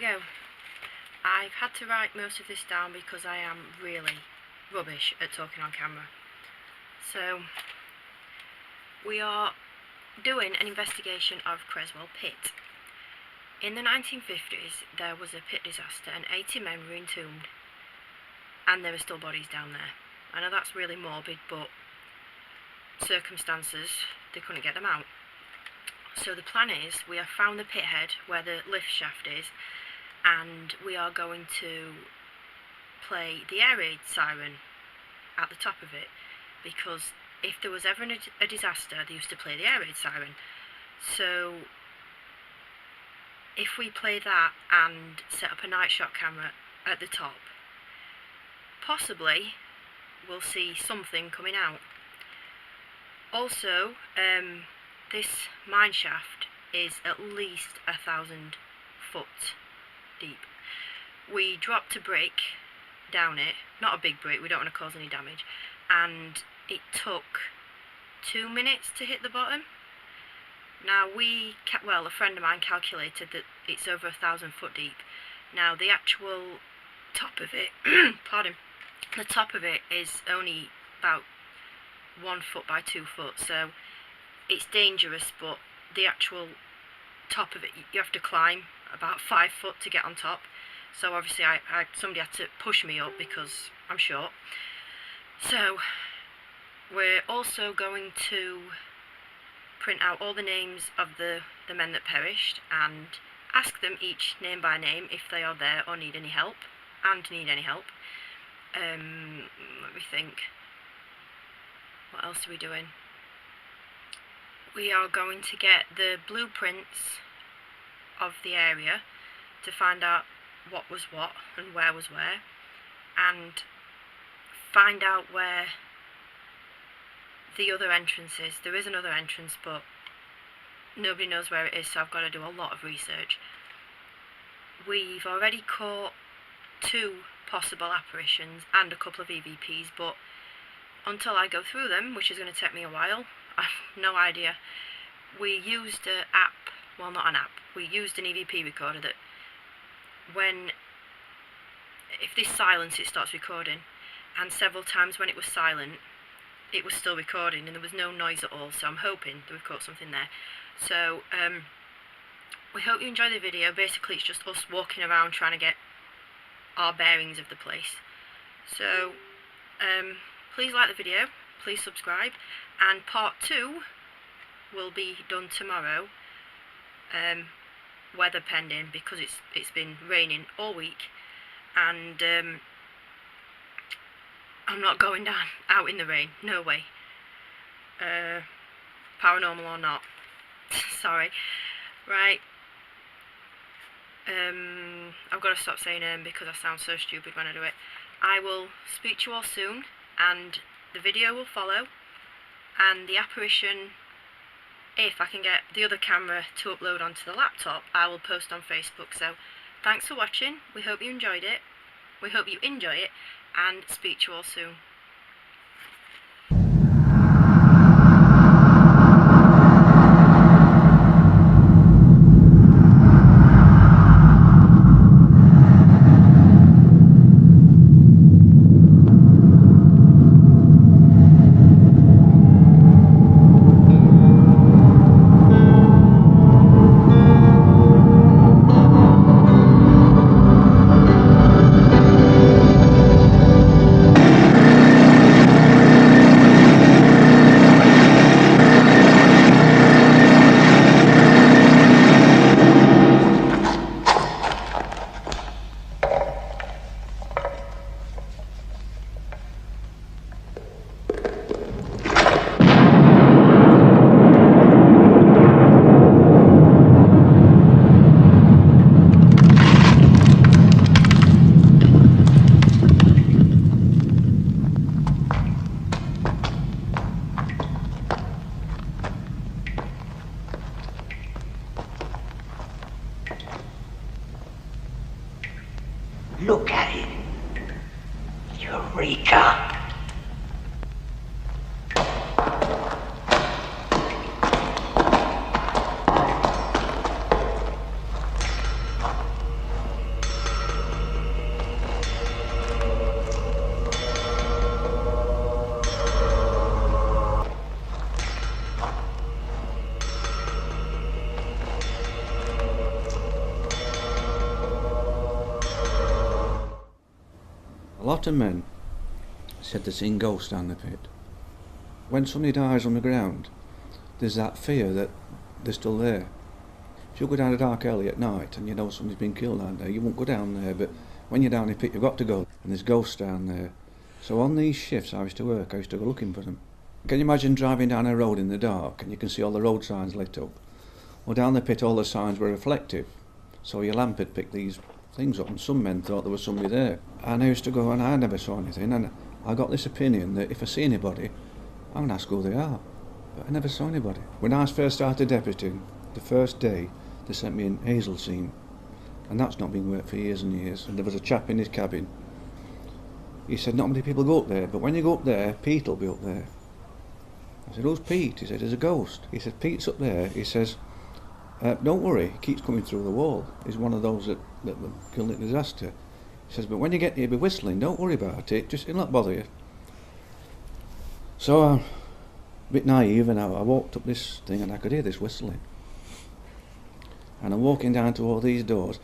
go. I've had to write most of this down because I am really rubbish at talking on camera. So, we are doing an investigation of Creswell Pit. In the 1950s, there was a pit disaster and 80 men were entombed, and there are still bodies down there. I know that's really morbid, but circumstances, they couldn't get them out. So the plan is, we have found the pit head where the lift shaft is, and we are going to play the air raid siren at the top of it, because if there was ever a disaster, they used to play the air raid siren. So if we play that and set up a night shot camera at the top, possibly we'll see something coming out. Also, this mine shaft is at least 1,000 foot deep. We dropped a brick down it, not a big brick, we don't want to cause any damage, and it took 2 minutes to hit the bottom. Now a friend of mine calculated that it's over 1,000 foot deep. Now the actual top of it, the top of it is only about 1 foot by 2 foot, so it's dangerous, but the actual top of it, you have to climb about 5 foot to get on top. So obviously somebody had to push me up because I'm short. So we're also going to print out all the names of the men that perished and ask them each name by name if they are there or need any help, and need any help. Let me think. What else are we doing? We are going to get the blueprints of the area to find out what was what and where was where, and find out where the other entrance is. There is another entrance, but nobody knows where it is, so I've got to do a lot of research. We've already caught 2 possible apparitions and a couple of EVPs, but until I go through them, which is going to take me a while, I have no idea. We used an app, well, not an app, we used an EVP recorder that if this silence, it starts recording, and several times when it was silent, it was still recording and there was no noise at all, so I'm hoping that we've caught something there. So we hope you enjoy the video. Basically it's just us walking around trying to get our bearings of the place. So please like the video, please subscribe, and part 2 will be done tomorrow, weather pending, because it's been raining all week, and I'm not going out in the rain, no way. Paranormal or not. Sorry. Right. I've got to stop saying because I sound so stupid when I do it. I will speak to you all soon, and the video will follow, and the apparition, if I can get the other camera to upload onto the laptop, I will post on Facebook. So thanks for watching, we hope you enjoyed it, we hope you enjoy it, and speak to you all soon. Look at it. Eureka! A lot of men said they'd seen ghosts down the pit. When somebody dies on the ground, there's that fear that they're still there. If you go down a dark alley at night and you know somebody's been killed down there, you won't go down there, but when you're down in the pit you've got to go, and there's ghosts down there. So on these shifts I used to work, I used to go looking for them. Can you imagine driving down a road in the dark and you can see all the road signs lit up? Well, down the pit all the signs were reflective, so your lamp had picked these things up, and some men thought there was somebody there. And I used to go, and I never saw anything, and I got this opinion that if I see anybody, I'm going to ask who they are. But I never saw anybody. When I first started deputying, the first day, they sent me in Hazelseam, and that's not been worked for years and years. And there was a chap in his cabin. He said, not many people go up there, but when you go up there, Pete will be up there. I said, who's Pete? He said, there's a ghost. He said, Pete's up there. He says, don't worry, he keeps coming through the wall. He's one of those that killed in disaster. He says, but when you get here, be whistling, don't worry about it, just it'll not bother you. So I'm a bit naive, and I walked up this thing and I could hear this whistling. And I'm walking down to all these doors,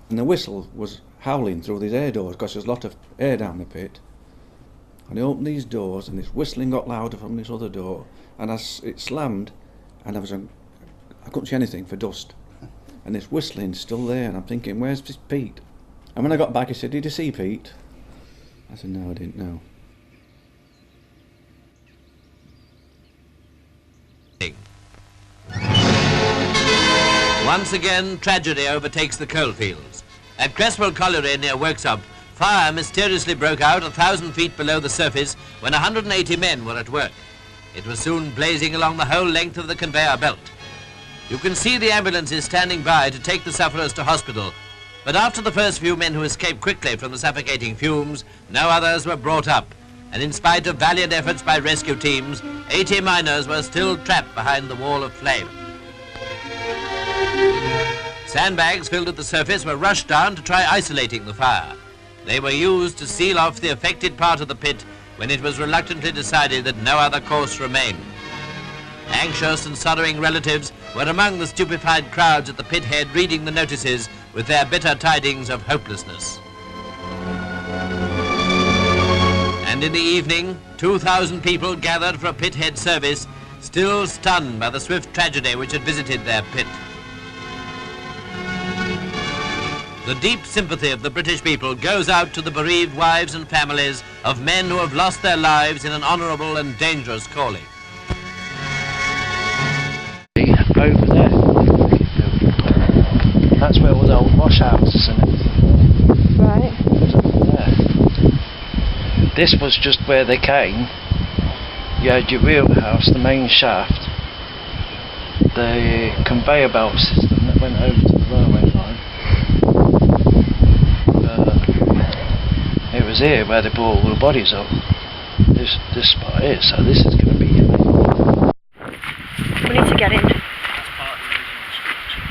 and the whistle was howling through these air doors because there's a lot of air down the pit. And I opened these doors, and this whistling got louder from this other door, and it slammed, and I couldn't see anything for dust. And this whistling's still there, and I'm thinking, where's this Pete? And when I got back, he said, did you see Pete? I said, no, I didn't know. Once again, tragedy overtakes the coalfields. At Creswell colliery near Worksop, fire mysteriously broke out 1,000 feet below the surface when 180 men were at work. It was soon blazing along the whole length of the conveyor belt. You can see the ambulances standing by to take the sufferers to hospital, but after the first few men who escaped quickly from the suffocating fumes, no others were brought up, and in spite of valiant efforts by rescue teams, 80 miners were still trapped behind the wall of flame. Sandbags filled at the surface were rushed down to try isolating the fire. They were used to seal off the affected part of the pit when it was reluctantly decided that no other course remained. Anxious and sorrowing relatives were among the stupefied crowds at the pit head reading the notices with their bitter tidings of hopelessness. And in the evening, 2,000 people gathered for a pit head service, still stunned by the swift tragedy which had visited their pit. The deep sympathy of the British people goes out to the bereaved wives and families of men who have lost their lives in an honourable and dangerous calling. Over there, that's where all the old wash houses and everything. Right. It's over there. This was just where they came. You had your wheelhouse, the main shaft, the conveyor belt system that went over to the railway line. It was here where they brought all the bodies up. This spot here, so this is going to be it. We need to get in. That's part of the original structure.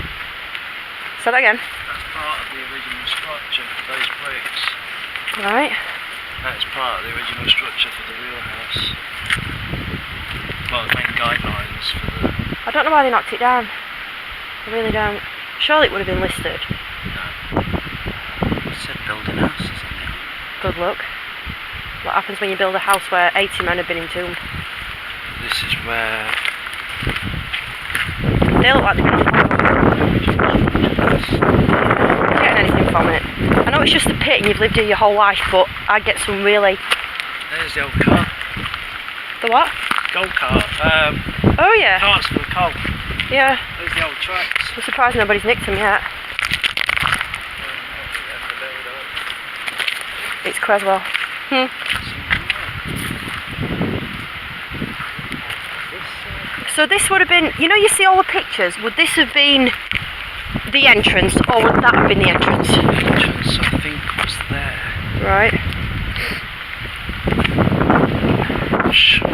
Say that again. That's part of the original structure, those bricks. Right. That's part of the original structure for the wheelhouse. Well, the main guidelines for the... I don't know why they knocked it down. I really don't. Surely it would have been listed. No. It said building houses on it. Good luck. What happens when you build a house where 80 men have been entombed? This is where... They look like they've been getting anything from it. I know it's just a pit and you've lived here your whole life, but I get some really... There's the old car. The what? Gold cart. Oh yeah. Carts for the coal. Yeah. There's the old tracks. I'm surprised nobody's nicked them yet. It's Creswell. So this would have been, you know, you see all the pictures, would this have been the entrance, or would that have been the entrance? The entrance, I think, was there. Right. Sure.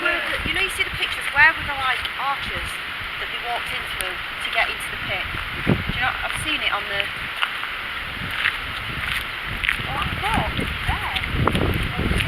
were the, you know, you see the pictures, where were the like arches that they walked in through to get into the pit? Do you know, I've seen it on the... Oh, I thought it was there.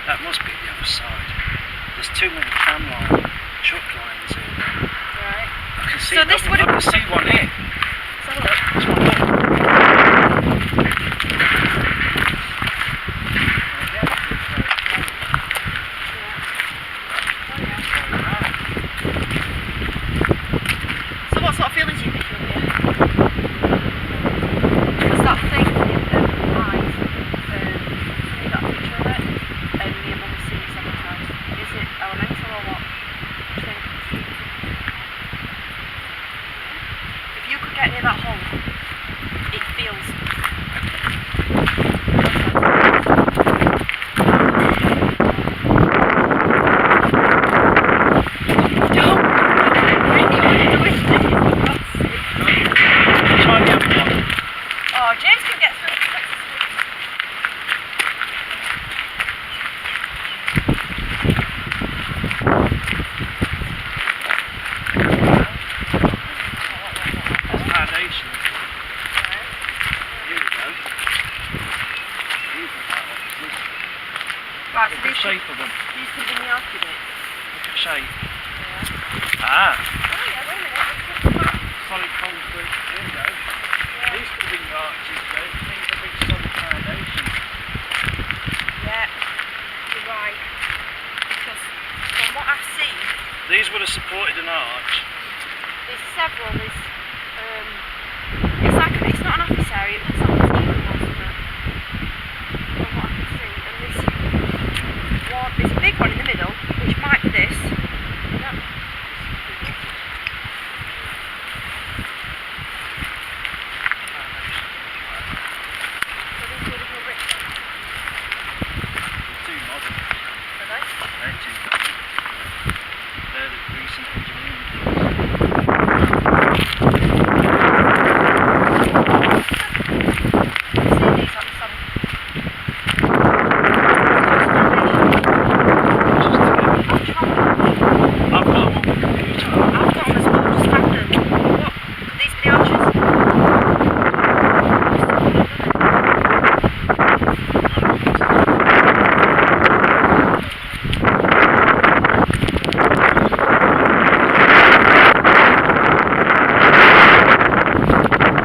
That must be the other side. There's too many tram line, truck lines in there. Right. I can see, So this would I can see one here. Let's have a look. There's one there. So what sort of feelings are you picking up here? It's that thing in the eyes. You got a picture of it, and me and Mum have seen it several times. Is it elemental or what? What do you think? If you could get near that hole, it feels... Oh, James can get through. There's foundations. Here we go. These are like offices. Right, Look so at the these shape of them. could be the architect. Look at the shape. Yeah. Ah, Oh yeah, wait a minute. solid concrete. Here we go. These could be the arches though. These are big solid foundations. Yeah, you're right. Because from what I've seen, These would have supported an arch. there's several. There's it's like it's not an office area. It looks like a museum almost, doesn't it? From what I can see, and there's one. There's a big one in the middle, which might be this. Yep. So these are the bricks. They're too modern. Are they? They're too modern. They're the recent engineering things. See these on some. I've got them on the computer. I've got them as well, just random. What? Could these be the arches?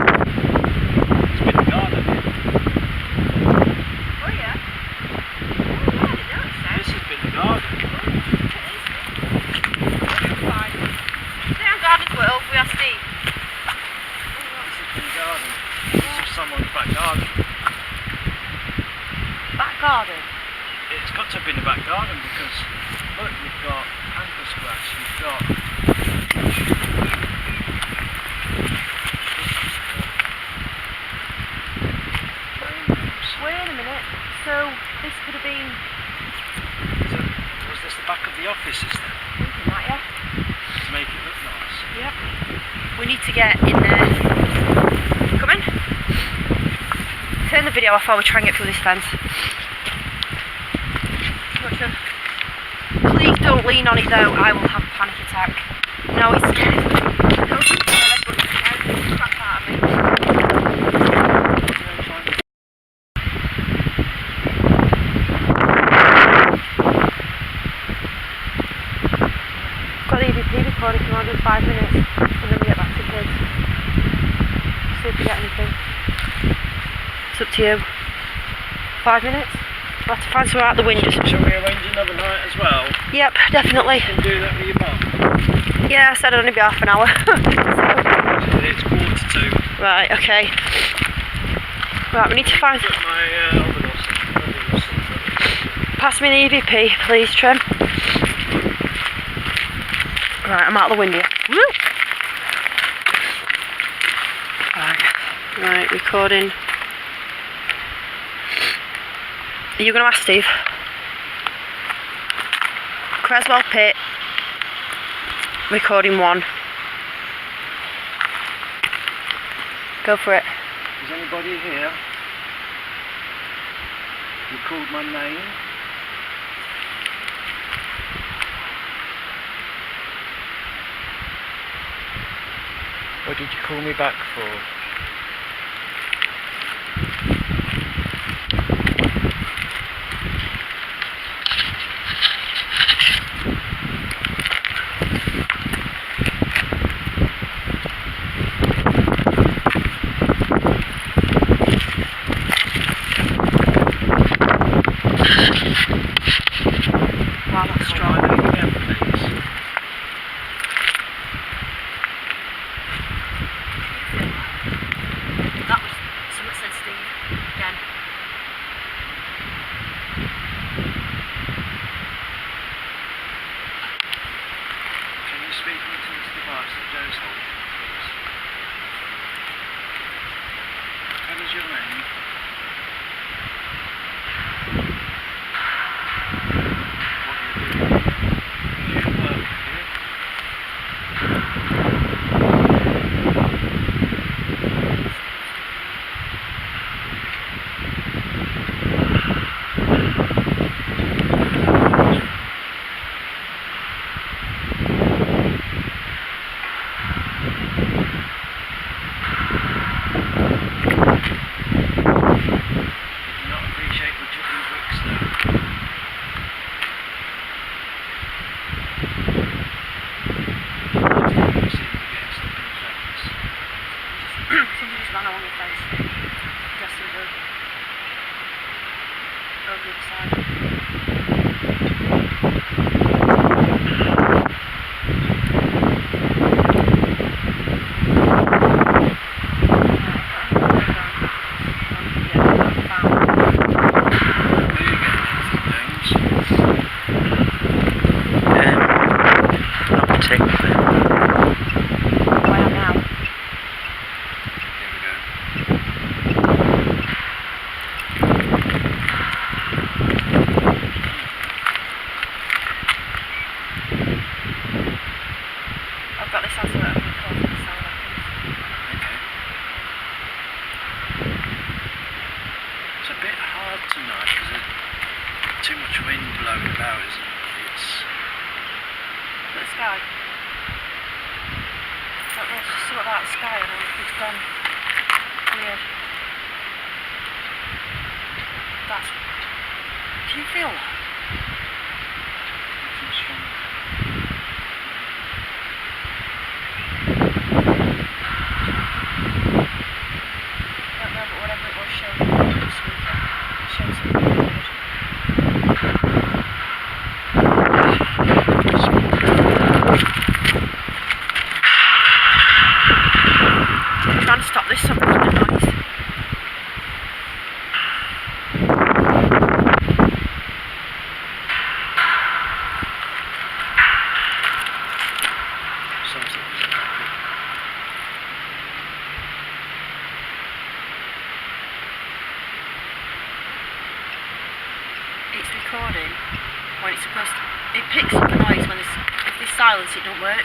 It's been a garden. Oh yeah. Oh yeah, they do, it This says. has been a garden. Fine. Stay on Garden's World, we are Steve. This has been a garden. This is someone's back garden. Back garden. It's got to have been a back garden because look, you've got ankle scratch, you've got Wait a minute. So this could have been. was this the back of the offices then? Something like yeah. To make it look nice. Yep. We need to get in there. Come in. Turn the video off while we try and get through this fence. Gotcha. Please don't lean on it though, I will have a panic attack. No, it's scared. No, it's scared, but it's scared the crap out of me. 5 minutes and then we get back to kids. See if we get anything. It's up to you. 5 minutes? We'll have to find somewhere out the window. Shall we arrange another night as well? Yep, definitely. You can do that with your mum. Yeah, I said it'd only be half an hour. It's 1:45. Right, okay. Right, we need to find... Pass me the EVP, please, Trim. Right, I'm out the window. Woo! Right, recording. Are you going to ask Steve? Creswell Pit. Recording 1. Go for it. Is anybody here? You called my name? What did you call me back for? Wow, that's strong. Again, please. That was someone said Steve again. Can you speak into this device that Joe's holding, please? What is your name? What do you do? You work here? Did you not appreciate the chicken bricks there? You seem to be getting stuck in the fence. Somebody just ran along the fence. Dressed in blue. Over the other side. Are you getting anything, James? Not particularly. Oh, I am now. Here we go. I've got this answer that I'm recording the sound Okay. It's a bit hard tonight because there's too much wind blowing about, isn't it? Look at the sky. I don't know, it's just something about the sky and it's gone weird. That's... Can you feel that? It's strong. I don't know, but whatever it was showed this weekend. It showed something weird. I'm trying to stop this from making a noise. Something's happening. It's recording when it's supposed to... It picks up a noise when it's... If there's silence, it don't work.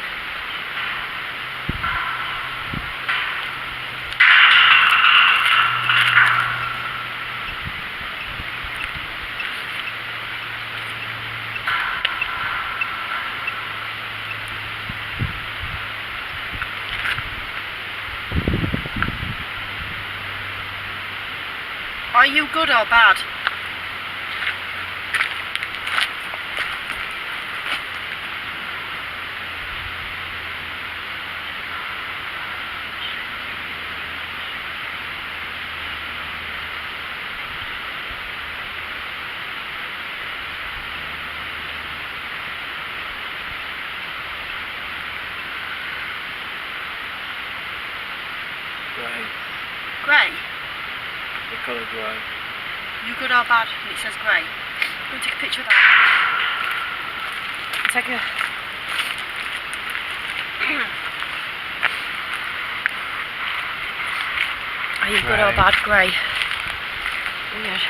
Are you good or bad? grey. You good or bad? And it says grey. Go and take a picture of that. Take a... Are you good or Grey. bad? Grey. Weird.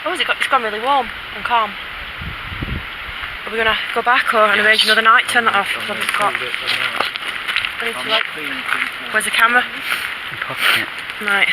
Oh, it's gone really warm and calm. Are we going to go back or arrange another night? Turn that off. Because I've got... I need to, like... Where's the camera? Pocket. Right.